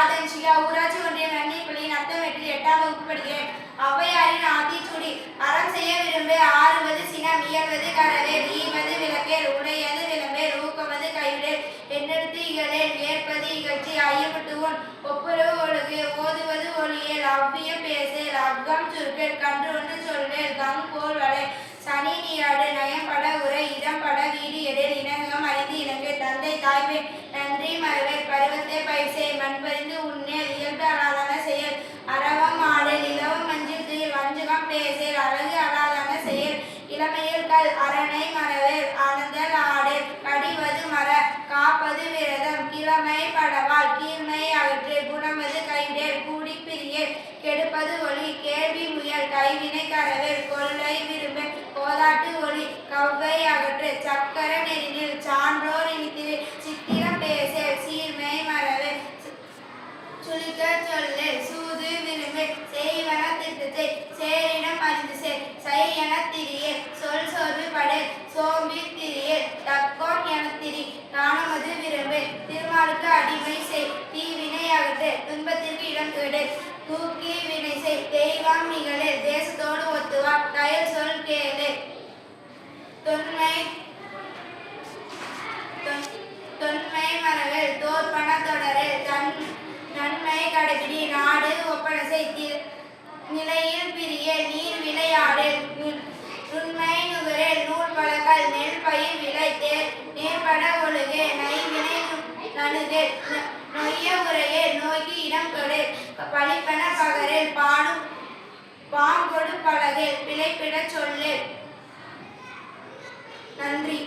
ஆதன்சிகா ஊராட்சி ஒன்றிய நன்னிப்பள்ளியின் அர்த்தமெட்டில் 8ஆம் வகுப்பு படிக்கிறேன். ஔவையாரின் ஆத்திச்சூடி. அறம் செய்ய விரும்பு ஆறுவது சினம் இயல்வது கரவேல் ஈவது விளக்கேல் உடையது விளம்பேல் ஊக்கமது கைவிடேல் எண்ணெடுத்து இகழேல் ஏற்பது இகழ்ச்சி ஐயப்பட்டு உன் ஒப்புரவு ஒழுகு ஓதுவது ஒளியேல் அவ்வியம் பேசேல் அவ்கம் சுருக்கேல் கன்று ஒன்று சொல்வேல் கங்கோல் வளை சனி நீராடு நயம்பட உரை இடம்பட வீடு எடேல் இணங்கம் அறிந்து இணங்கு தந்தை தாய்மை நன்றி மறவேல் பருவத்தை பயிர்சே மண்பறிந்து உன்னேல் இயல்பு அலாதான செயல் அரவம் ஆடேல் இலவம் மஞ்சில் துயில் வஞ்சகம் பேசேல் அழகு அலாதான செயல் இளமையில் கல் அரணை மறவேல் ஆனந்தல் ஆடேல் கடிவது மர காப்பது விரதம் கிழமை படவால் கீழ்மை அகற்று குணமது கைவிடேல் கூடி பிரியேல் கெடுப்பது ஒளி கேள்வி முயல் கைவினை கரவேல் கொள்ளை விரும்பு கோதாட்டு ஒளி கவ்வை அகற்று சக்கர நெறினில் சான்றோர் இனித்திரு சித்திரம் பேசேல் சீர்மை மறவேல் சுழிக்க சொல்லேல் சூது விரும்பு செய்வன திட்டத்தை சேரிடம் அறிந்து சேர் செய்யன திரியேல் சொல் சோர்வு படேல் சோம்பி திரியேல் தக்கோன் எனத்திரி நாணமது விரும்பு திருமாலுக்கு அடிமை செய் தீவினை அகற்று துன்பத்திற்கு இடம் கேடேல் தூக்கி வினை செய் தெய்வம் நிகழேல் தேசத்தோடு ஒத்துவா கயல் சொல் கேளே தொன்மை மறவேல் தோற்பன தொடரேல் நன்மை கடைபிடி நாடு ஒப்பனசை நிலையில் பிரிய நீர் விளையாடேல் நுண்மை நுகரேல் நூல் பழகல் நெல் பயிர் விளை நேர்பட ஒழுகே நைவினை நணுகேல் நொய்ய உரையேல் நோய்க்கு இடம் கொடேல் பழிப்பன பகரேல் பாடும் பாங்கொடு பழகேல் பிழைப்பிடச் சொல்லேல். நன்றி.